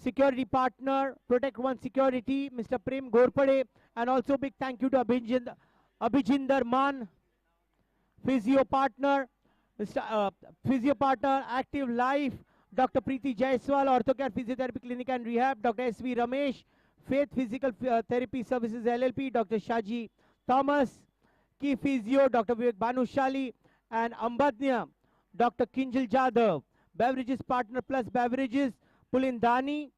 security partner, Protect One Security, Mr. Prem Gorpade, and also big thank you to Abhijinder Man, physio partner, physio partner, Active Life, Dr. Preeti Jaiswal, Orthocare Physiotherapy Clinic and Rehab, Dr. S.V. Ramesh, Faith Physical Therapy Services LLP, Dr. Shaji Thomas, Key Physio, Dr. Vivek Banushali, and Ambadnya, Dr. Kinjal Jadhav. Beverages Partner Plus Beverages, Pulin Dani,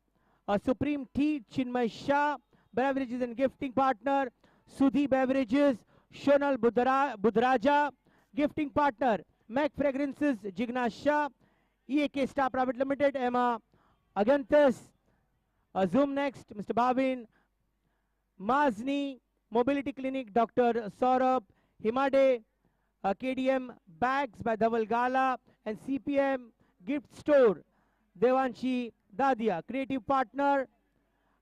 Supreme Tea, Chinmay Shah. Beverages and Gifting Partner, Sudhi Beverages, Shonal Budraja. Gifting Partner, Mac Fragrances, Jigna Shah. EAK Star Private Limited, Emma Aganthas. Zoom Next, Mr. Bhavin. Mazni, Mobility Clinic, Dr. Saurabh. Himade, KDM Bags by Dhaval Gala, and CPM Gift Store, Devanshi Dadia. Creative Partner,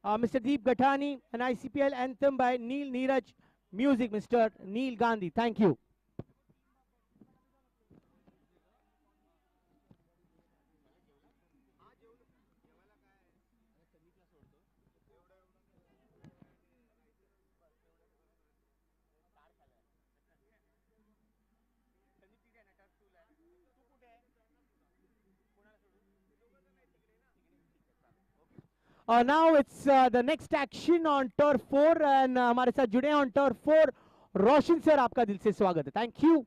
Mr. Deep Gathani, and ICPL Anthem by Neil Neeraj Music, Mr. Neil Gandhi. Thank you. Now it's the next action on turf 4 and हमारे साथ जुड़े हैं on turf 4 Roshan sir, आपका दिल से स्वागत है. Thank you.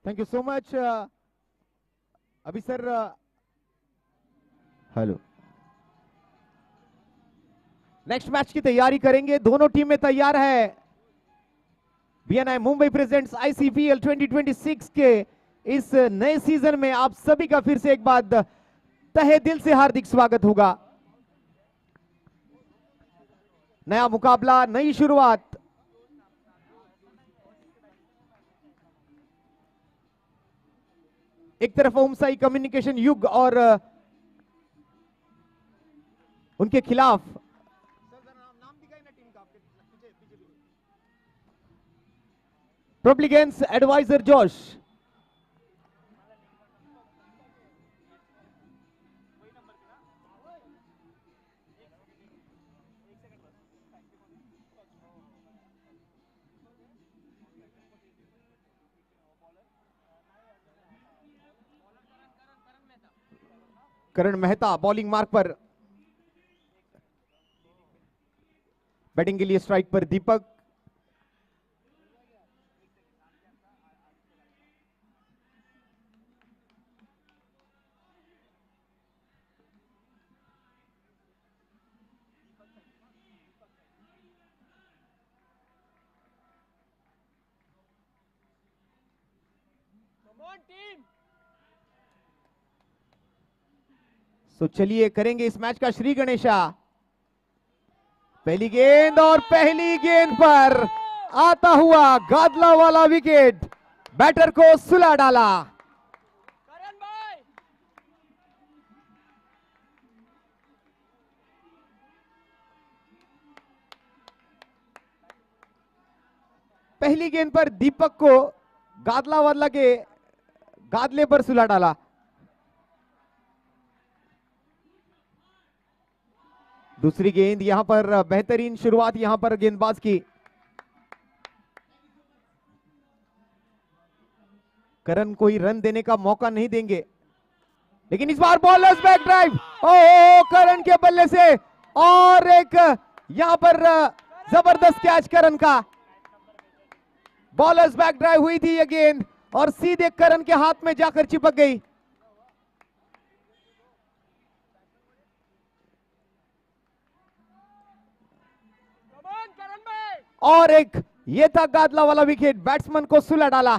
Thank you so much. अभी सर हेलो नेक्स्ट मैच की तैयारी करेंगे. दोनों टीमें तैयार है. बीएनआई मुंबई प्रेजेंट्स आईसीपीएल 2026 के इस नए सीजन में आप सभी का फिर से एक बार तहे दिल से हार्दिक स्वागत होगा. नया मुकाबला, नई शुरुआत. एक तरफ ओम साई कम्युनिकेशन युग और उनके खिलाफ प्रोब्लिगेंस एडवाइजर जोश. करण मेहता बॉलिंग मार्क पर. बैटिंग के लिए स्ट्राइक पर दीपक. तो चलिए करेंगे इस मैच का श्री गणेशा. पहली गेंद और पहली गेंद पर आता हुआ गादला वाला विकेट बैटर को सुला डाला. पहली गेंद पर दीपक को गादला वाला के गादले पर सुला डाला. दूसरी गेंद यहां पर बेहतरीन शुरुआत यहां पर गेंदबाज की. करण कोई रन देने का मौका नहीं देंगे, लेकिन इस बार बॉलर्स बैक ड्राइव. ओ करण के बल्ले से और एक यहां पर जबरदस्त कैच करण का. बॉलर्स बैक ड्राइव हुई थी यह गेंद और सीधे करण के हाथ में जाकर चिपक गई. और एक ये था गादला वाला विकेट. बैट्समैन को सुला डाला.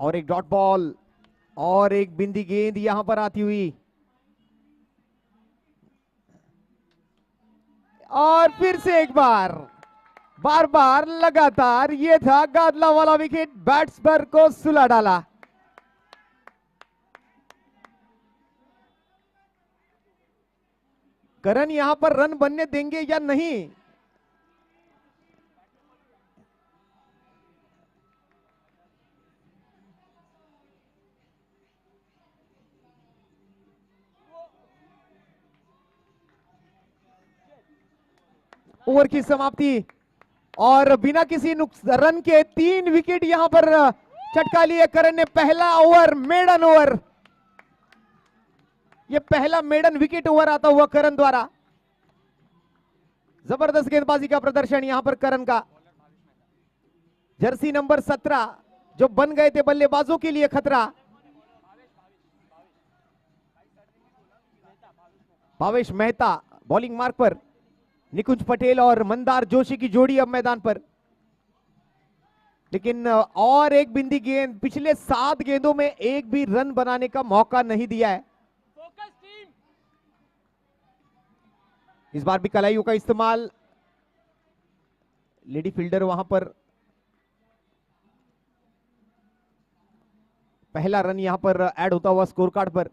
और एक डॉट बॉल और एक बिंदी गेंद यहां पर आती हुई, और फिर से एक बार, बार बार लगातार, ये था गादला वाला विकेट, बैट्समैन को सुला डाला। करण यहां पर रन बनने देंगे या नहीं? ओवर की समाप्ति और बिना किसी रन के 3 विकेट यहां पर चटका लिए करण ने। पहला ओवर मेडन ओवर, यह पहला मेडन विकेट ओवर आता हुआ करण द्वारा। जबरदस्त गेंदबाजी का प्रदर्शन यहां पर करण का। जर्सी नंबर 17 जो बन गए थे बल्लेबाजों के लिए खतरा। भावेश मेहता बॉलिंग मार्क पर, निकुंज पटेल और मंदार जोशी की जोड़ी अब मैदान पर। लेकिन और एक बिंदी गेंद, पिछले 7 गेंदों में एक भी रन बनाने का मौका नहीं दिया है। इस बार भी कलाइयों का इस्तेमाल, लेडी फील्डर वहां पर। पहला रन यहां पर ऐड होता हुआ स्कोर कार्ड पर।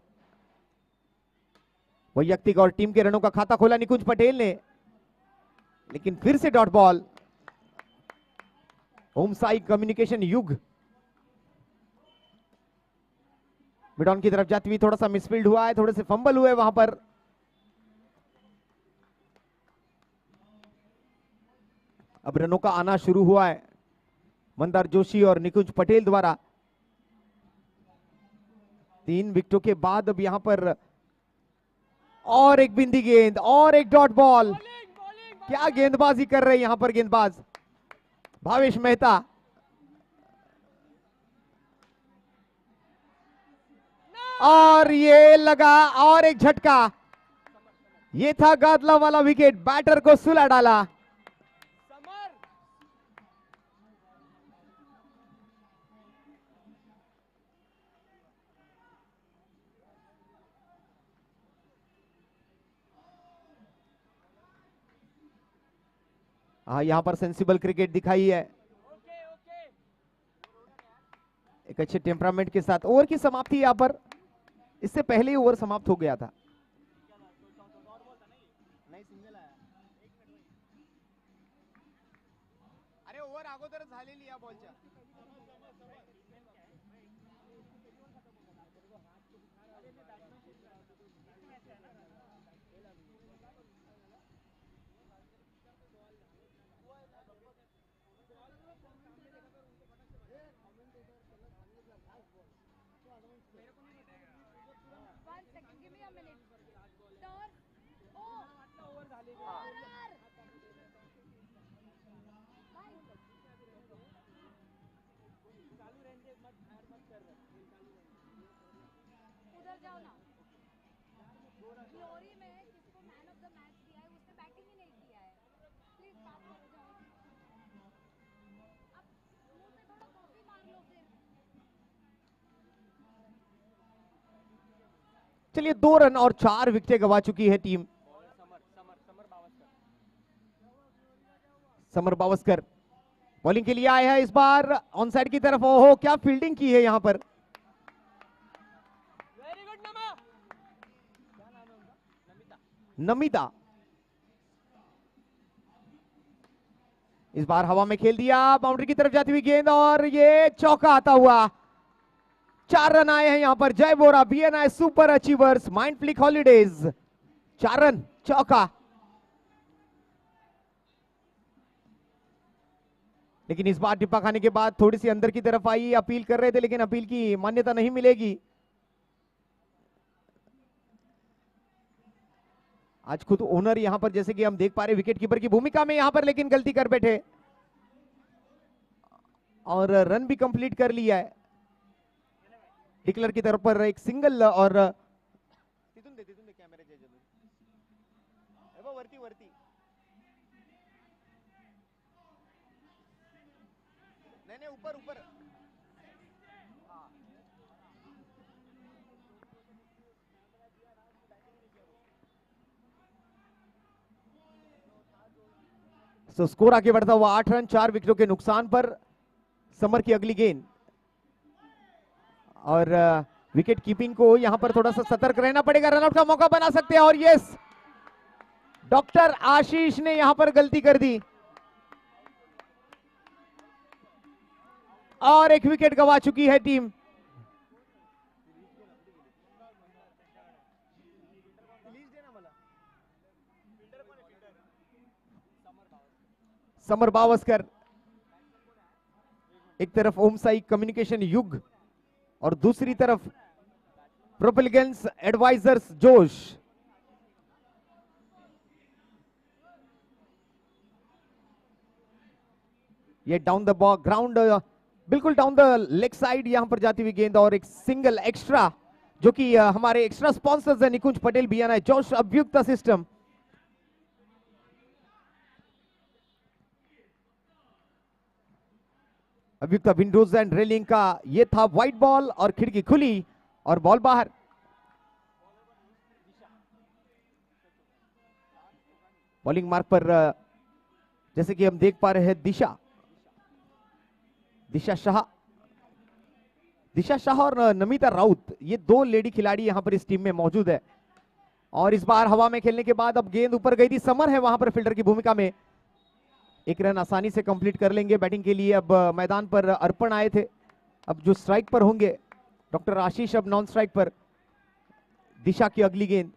वैयक्तिक और टीम के रनों का खाता खोला निकुंज पटेल ने, लेकिन फिर से dot ball. Home Sai communication युग मिड ऑन की तरफ जाती हुई, थोड़ा सा मिसफील्ड हुआ है, थोड़े से फंबल हुए वहां पर। अब रनों का आना शुरू हुआ है मंदार जोशी और निकुंज पटेल द्वारा। 3 विकेटों के बाद अब यहां पर और एक बिंदी गेंद और एक डॉट बॉल। क्या गेंदबाजी कर रहे हैं यहां पर गेंदबाज भावेश मेहता। और ये लगा और एक झटका, ये था गादला वाला विकेट, बैटर को सुला डाला। हाँ, यहां पर सेंसिबल क्रिकेट दिखाई है, एक अच्छे टेम्परामेंट के साथ। ओवर की समाप्ति यहां पर, इससे पहले ही ओवर समाप्त हो गया था। अरे ओवर अगोदर झालेली या बॉलच्या। उधर जाओ ना। ग्लोरी में किसको मैन ऑफ द मैच दिया है, उसने बैटिंग ही नहीं किया है। प्लीज पास हो जाओ। अब मुंह पे थोड़ा कॉफी मार लो फिर। चलिए, 2 रन और 4 विकेटें गवा चुकी है टीम। समर बावस्कर बॉलिंग के लिए आए हैं इस बार ऑन साइड की तरफ। ओहो, क्या फील्डिंग की है यहां पर। नमिता इस बार हवा में खेल दिया, बाउंड्री की तरफ जाती हुई गेंद और ये चौका आता हुआ। 4 रन आए हैं यहां पर। Jay Bora, BNI super achievers, mind flick holidays, 4 run, चौका। लेकिन इस बार टिप्पा खाने के बाद थोड़ी सी अंदर की तरफ आई, अपील कर रहे थे, लेकिन अपील की मान्यता नहीं मिलेगी। आज खुद ओनर यहां पर, जैसे कि हम देख पा रहे, विकेट कीपर की भूमिका में यहां पर, लेकिन गलती कर बैठे और रन भी कंप्लीट कर लिया है। डिक्लर की तरफ पर एक सिंगल और वरती वरती नहीं ऊपर ऊपर। सो स्कोर आगे बढ़ता हुआ 8 रन 4 विकेटों के नुकसान पर। समर की अगली गेंद और विकेट कीपिंग को यहां पर थोड़ा सा सतर्क रहना पड़ेगा। रनआउट का मौका बना सकते हैं और यस, डॉक्टर आशीष ने यहां पर गलती कर दी और एक विकेट गंवा चुकी है टीम। समर बावस्कर, एक तरफ ओम साई कम्युनिकेशन युग और दूसरी तरफ प्रोपेलिगेंस एडवाइजर्स जोश। ये डाउन द ग्राउंड, बिल्कुल डाउन द लेग साइड यहां पर जाती हुई गेंद और एक सिंगल एक्स्ट्रा, जो कि हमारे एक्स्ट्रा स्पॉन्सर्स है निकुंज पटेल बियाना जोश अभ्युक्ता सिस्टम। अभ्युक्ता विंडोज एंड रेलिंग का ये था व्हाइट बॉल और खिड़की खुली और बॉल बाहर। बॉलिंग मार्क पर जैसे कि हम देख पा रहे हैं दिशा शाह और नमिता राउत, ये दो लेडी खिलाड़ी यहां पर इस टीम में मौजूद है। और इस बार हवा में खेलने के बाद अब गेंद ऊपर गई थी, समर है वहां पर फील्डर की भूमिका में। एक रन आसानी से कंप्लीट कर लेंगे बैटिंग के लिए। अब मैदान पर अर्पण आए थे, अब जो स्ट्राइक पर होंगे डॉक्टर आशीष, अब नॉन स्ट्राइक पर। दिशा की अगली गेंद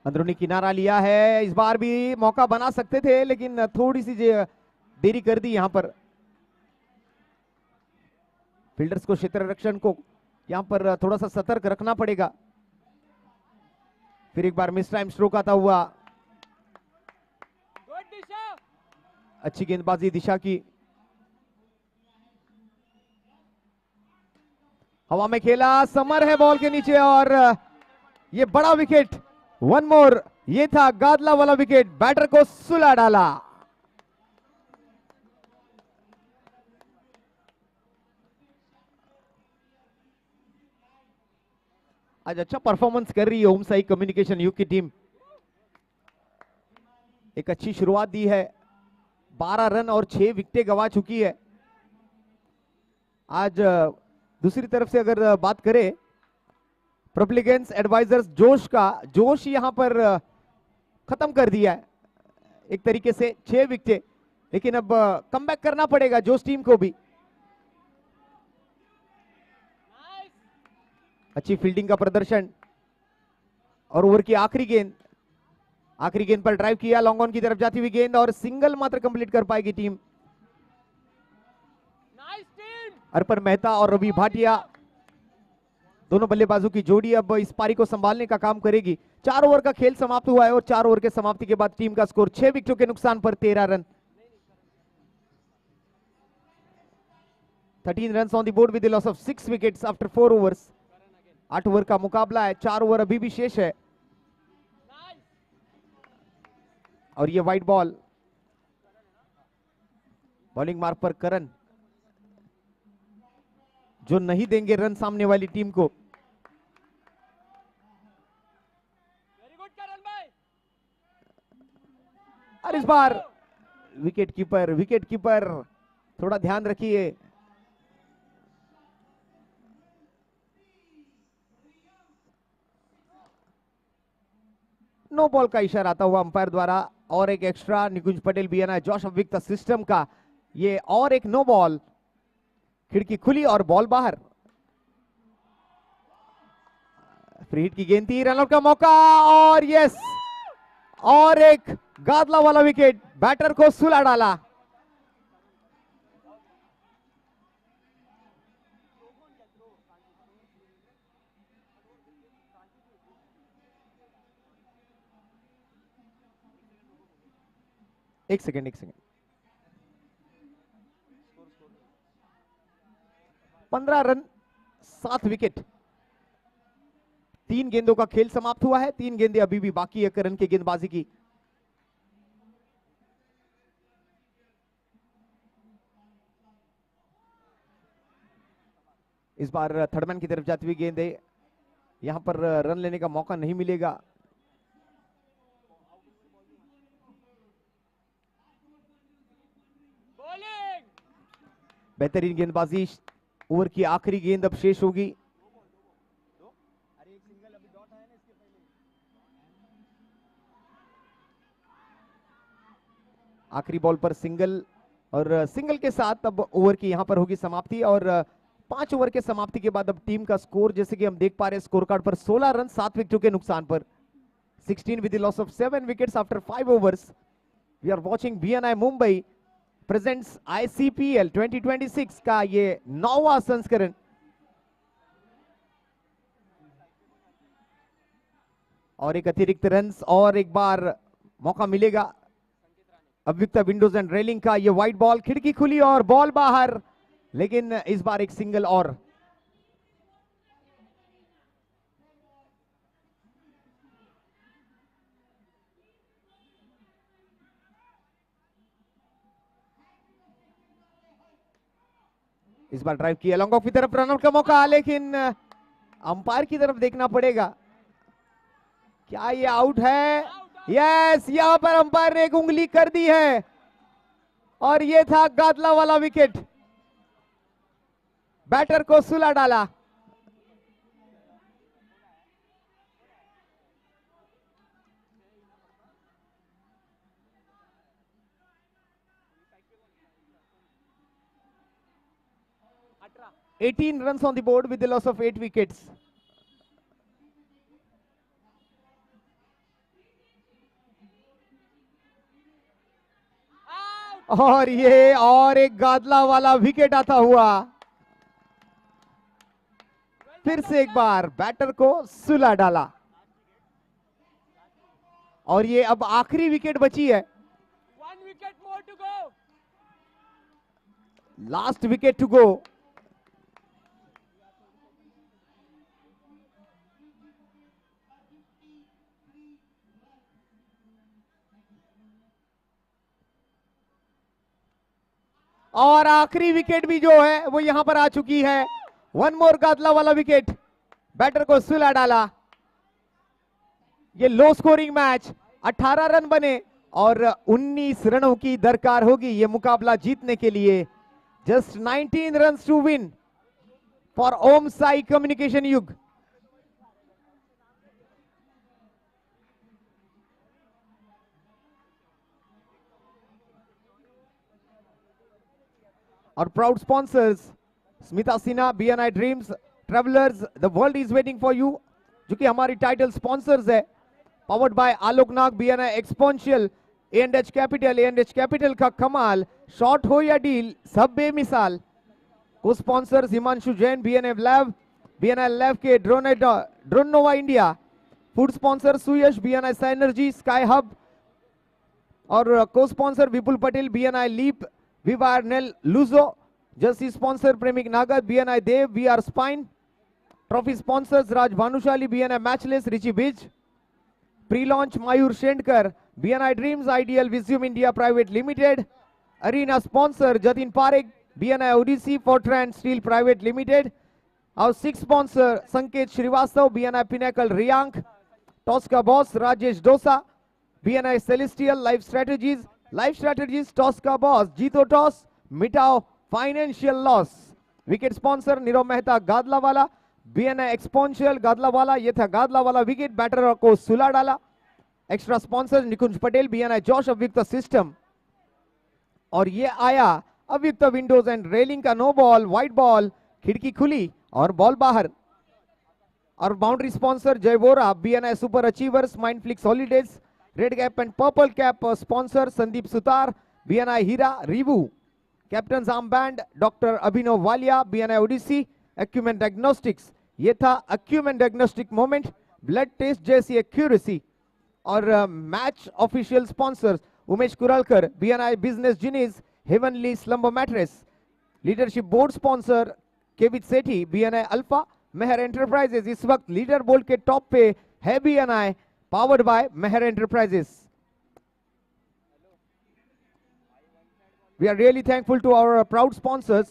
अंदरूनी किनारा लिया है, इस बार भी मौका बना सकते थे लेकिन थोड़ी सी देरी कर दी यहां पर। फील्डर्स को, क्षेत्र रक्षण को यहां पर थोड़ा सा सतर्क रखना पड़ेगा। फिर एक बार मिस टाइम स्ट्रोक आता हुआ, अच्छी गेंदबाजी दिशा की। हवा में खेला, समर है बॉल के नीचे और ये बड़ा विकेट, वन मोर, ये था गादला वाला विकेट, बैटर को सुला डाला। आज अच्छा परफॉर्मेंस कर रही है ओम साई कम्युनिकेशन युग की टीम। एक अच्छी शुरुआत दी है, 12 रन और 6 विकेटें गंवा चुकी है। आज दूसरी तरफ से अगर बात करें प्रोपेलिगेंस एडवाइजर्स जोश का, जोश यहां पर खत्म कर दिया है एक तरीके से 6 विकेटें, लेकिन अब कमबैक करना पड़ेगा जोश टीम को भी। अच्छी फील्डिंग का प्रदर्शन और ओवर की आखिरी गेंद पर ड्राइव किया, लॉन्ग ऑन की तरफ जाती हुई गेंद और सिंगल मात्र कंप्लीट कर पाएगी टीम। अर्पण मेहता और रवि भाटिया, दोनों बल्लेबाजों की जोड़ी अब इस पारी को संभालने का काम करेगी। 4 ओवर का खेल समाप्त हुआ है और 4 ओवर के समाप्ति के बाद टीम का स्कोर 6 विकेटों के नुकसान पर 13 run. 13 runs on the board with the loss of 6 wickets after 4 overs। 8 over का मुकाबला है, 4 ओवर अभी भी शेष है। और ये वाइड बॉल, बॉलिंग मार्क पर करण, जो नहीं देंगे रन सामने वाली टीम को। और इस बार विकेट कीपर थोड़ा ध्यान रखिए। नो बॉल का इशारा आता हुआ अंपायर द्वारा और एक एक्स्ट्रा निकुंज पटेल बियाना जोश अभ्युक्ता सिस्टम का, ये और एक नो बॉल, खिड़की खुली और बॉल बाहर। फ्री हिट की गेंद थी, रनआउट का मौका और यस, और एक गादला वाला विकेट, बैटर को सुला डाला। एक सेकेंड 15 रन 7 विकेट, 3 गेंदों का खेल समाप्त हुआ है, 3 गेंदें अभी भी बाकी है करण की गेंदबाजी की। इस बार थर्डमैन की तरफ जाती हुई गेंद है, यहां पर रन लेने का मौका नहीं मिलेगा। बेहतरीन गेंदबाजी। ओवर की आखिरी गेंद अब शेष होगी। आखिरी बॉल पर सिंगल, और सिंगल के साथ अब ओवर की यहां पर होगी समाप्ति। और 5 ओवर के समाप्ति के बाद अब टीम का स्कोर जैसे कि हम देख पा रहे हैं स्कोर कार्ड पर 16 रन 7 विकेटों के नुकसान पर, 16 with the loss of 7 wickets after 5 overs. We are watching BNI Mumbai presents ICPL 2026 का ये 9वां संस्करण। और एक अतिरिक्त रन्स और एक बार मौका मिलेगा अभियुक्ता विंडोज एंड रेलिंग का। ये वाइड बॉल, खिड़की खुली और बॉल बाहर, लेकिन इस बार एक सिंगल और। इस बार ड्राइव किया लॉन्ग ऑफ की तरफ, रनआउट का मौका, लेकिन अंपायर की तरफ देखना पड़ेगा। क्या ये आउट है? यस, यहां पर अंपायर ने एक उंगली कर दी है और ये था गादला वाला विकेट। बैटर को सुला डाला। $18 runs on the board with the loss of 8 wickets. और ये और एक गादला वाला विकेट आता हुआ। फिर से एक बार बैटर को सुला डाला और ये अब आखिरी विकेट बची है। 1 wicket more to go. Last wicket to go. और आखिरी विकेट भी जो है वो यहां पर आ चुकी है। 1 मोर गादला वाला विकेट, बैटर को सुला डाला। ये लो स्कोरिंग मैच, 18 रन बने और 19 रनों की दरकार होगी ये मुकाबला जीतने के लिए। Just 19 runs to win for Om Sai communication Yug. और proud sponsors Smita Sinha, BNI dreams travellers, the world is waiting for you, जो कि हमारी टाइटल स्पॉन्सर्स है। Powered by Alok Nag, BNI exponential, A&H capital, A&H capital का कमाल, शॉर्ट हो या डील सब बेमिसाल। Co sponsors Himanshu Jain, BNI lab, BNI lab के Dronova India. Food sponsor Suyash, BNI synergy, sky hub. और को sponsor Vipul Patel, BNI leap, विवार नेल लूजो। Jersey sponsor Premik Nagad, BNI Dev, VR spine. Trophy sponsors Raj Bhanushali, BNI matchless, Richie biz. Pre launch Mayur Shendkar, BNI dreams, ideal Vizume India private limited. Arena sponsor Jatin Parekh, BNI Odyssey, Fortran steel private limited. और 6 sponsor Sanket Shrivastava, BNI pinnacle Riyank. Toss का boss Rajesh Dosa, BNI celestial life strategies toss का boss, जीतो toss मिटाओ financial loss. Wicket sponsor Nirav Mehta Gadlawala, BNI exponential गादला वाला। ये था गादला वाला wicket, batter को सुला डाला। Extra sponsor Nikunj Patel, BNI Josh Avyukt system. और ये आया अभियुक्त विंडोज एंड रेलिंग का नो बॉल, वाइड बॉल, खिड़की खुली और बॉल बाहर। और boundary sponsor Jay Vora, BNI super achievers, Mindflix Holidays. Red cap and purple cap sponsor Sandeep Sutar, BNI Heera रिवू। Captain arm band doctor Abhinav Walia, BNI Odyssey Acumen diagnostics. ये था Acumen diagnostic moment, blood test जैसी accuracy. और match official sponsors Umesh Kuralkar, BNI business genies, heavenly slumber mattress. Leadership board sponsor Kevit Sethi, BNI alpha, Mehar enterprises. इस वक्त leader board के top पे है BNI, powered by Mehar enterprises. We are really thankful to our proud sponsors.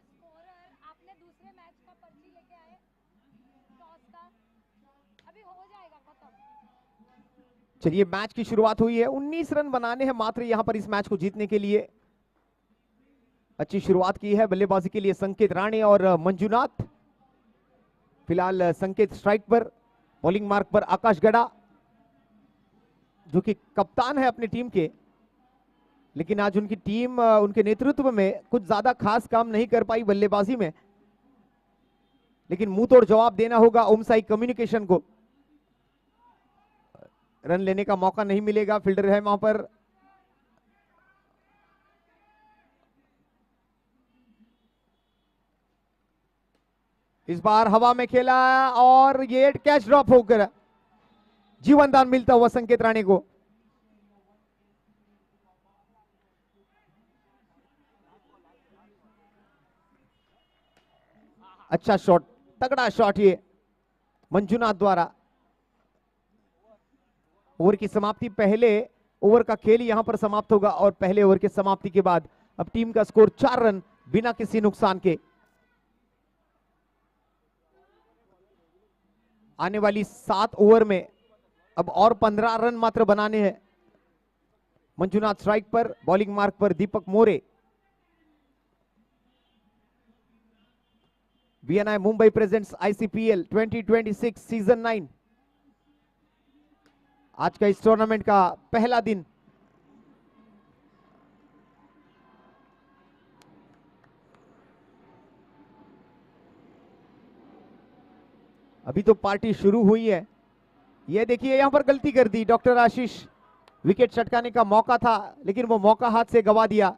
Scorer आपने दूसरे match का पर्ची लेके आए टॉस का, अभी हो जाएगा खत्म। चलिए मैच की शुरुआत हुई है, 19 रन बनाने हैं मात्र यहां पर इस मैच को जीतने के लिए। अच्छी शुरुआत की है बल्लेबाजी के लिए संकेत राणे और मंजुनाथ। फिलहाल संकेत स्ट्राइक पर, बॉलिंग मार्क पर आकाश गड़ा जो कि कप्तान है अपनी टीम के, लेकिन आज उनकी टीम उनके नेतृत्व में कुछ ज्यादा खास काम नहीं कर पाई बल्लेबाजी में, लेकिन मुंह तोड़ जवाब देना होगा ओमसाई कम्युनिकेशन को। रन लेने का मौका नहीं मिलेगा, फील्डर है वहां पर। इस बार हवा में खेला और ये कैच ड्रॉप होकर जीवन दान मिलता हुआ संकेत राणे को। अच्छा शॉट, तगड़ा शॉट ये मंजुनाथ द्वारा। ओवर की समाप्ति, पहले ओवर का खेल यहां पर समाप्त होगा और पहले ओवर के समाप्ति के बाद अब टीम का स्कोर 4 रन बिना किसी नुकसान के। आने वाली 7 ओवर में अब और 15 रन मात्र बनाने हैं। मंजुनाथ स्ट्राइक पर, बॉलिंग मार्क पर Deepak More. BNI Mumbai presents ICPL 2026 season 9। आज का इस टूर्नामेंट का पहला दिन। अभी तो पार्टी शुरू हुई है। ये देखिए यहां पर गलती कर दी डॉक्टर आशीष, विकेट चटकाने का मौका था लेकिन वो मौका हाथ से गवा दिया।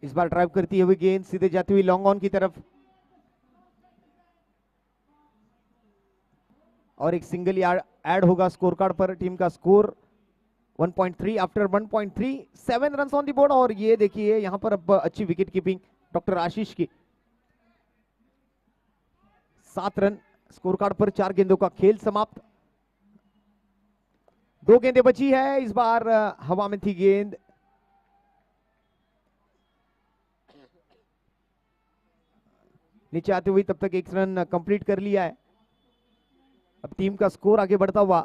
इस बार ड्राइव करती हुई गेंद सीधे जाती हुई लॉन्ग ऑन की तरफ, और एक सिंगल ऐड होगा स्कोर कार्ड पर। टीम का score 1.3 after 1.3, 7 run on the board. और ये देखिए यहां पर अब अच्छी विकेट कीपिंग डॉक्टर आशीष की। 7 रन स्कोर कार्ड पर, 4 गेंदों का खेल समाप्त। 2 गेंदें बची है, इस बार हवा में थी गेंद। नीचे आते हुए तब तक 1 रन कंप्लीट कर लिया है। अब टीम का स्कोर आगे बढ़ता हुआ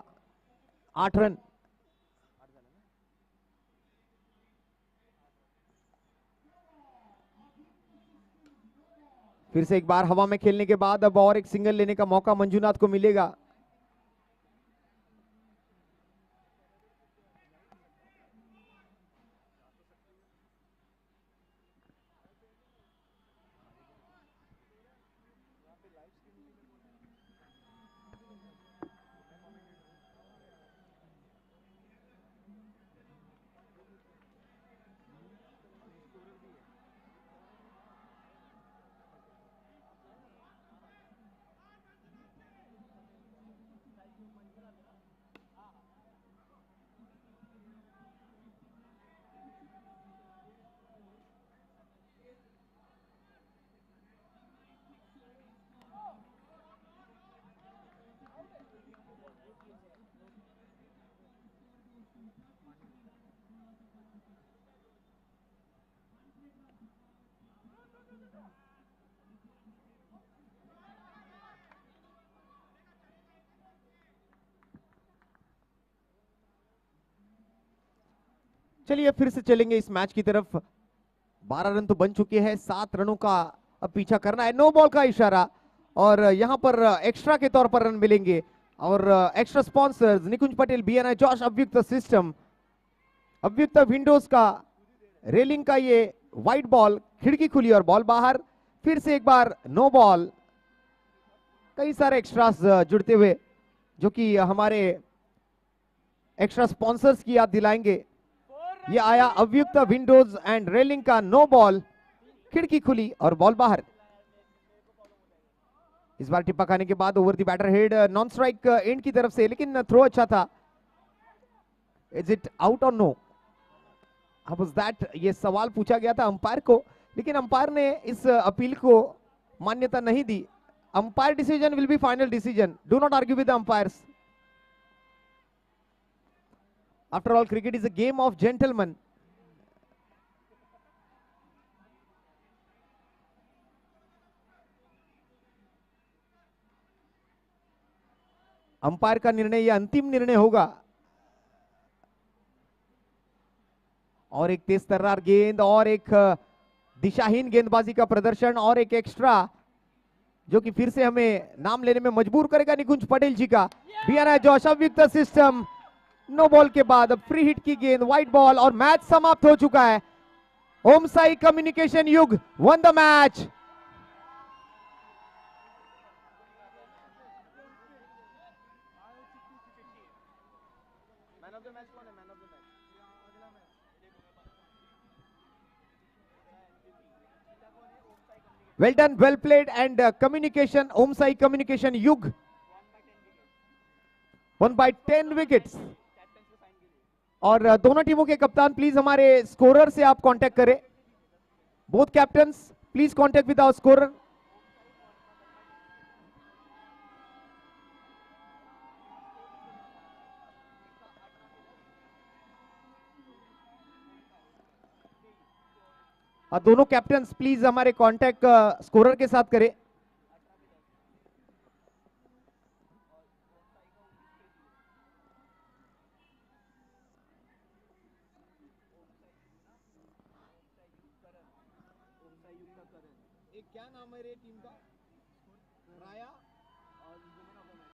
8 रन। फिर से एक बार हवा में खेलने के बाद अब और एक सिंगल लेने का मौका मंजुनाथ को मिलेगा। चलिए फिर से चलेंगे इस मैच की तरफ। 12 रन तो बन चुके हैं, 7 रनों का अब पीछा करना है। नो बॉल का इशारा और यहां पर एक्स्ट्रा के तौर पर रन मिलेंगे। और extra sponsors Nikunj Patel, BNI, Josh, Avyukt system, Avyukt windows का, रेलिंग का ये वाइट बॉल, खिड़की खुली और बॉल बाहर। फिर से एक बार नो बॉल। कई सारे एक्स्ट्रास जुड़ते हुए जो कि हमारे एक्स्ट्रा स्पॉन्सर्स की याद दिलाएंगे। ये आया अव्युक्त विंडोज एंड रेलिंग का नो बॉल, खिड़की खुली और बॉल बाहर। इस बार टिप्पा खाने के बाद over the batter head, non strike end की तरफ से, लेकिन थ्रो अच्छा था। इज इट आउट और नो? How was that? ये सवाल पूछा गया था अंपायर को, लेकिन अंपायर ने इस अपील को मान्यता नहीं दी। Umpire decision will be final decision. Do not argue with the umpires. After all, cricket is a game of gentlemen. Umpire का निर्णय यह अंतिम निर्णय होगा। और एक तेज तर्रार गेंद और एक दिशाहीन गेंदबाजी का प्रदर्शन और एक एक्स्ट्रा जो कि फिर से हमें नाम लेने में मजबूर करेगा निकुंज पटेल जी का। बीएनआई जोश अव्युक्त सिस्टम, नो बॉल के बाद फ्री हिट की गेंद, व्हाइट बॉल और मैच समाप्त हो चुका है। ओम साई कम्युनिकेशन युग one the match. Well done, well played, and communication, Om Sai Communication Yug won by 10 wickets. और दोनों टीमों के कप्तान प्लीज हमारे स्कोरर से आप कांटेक्ट करें। Both captains please contact with our scorer. दोनों कैप्टन्स प्लीज हमारे कांटेक्ट स्कोरर के साथ करें। क्या नाम है रे टीम का? राया और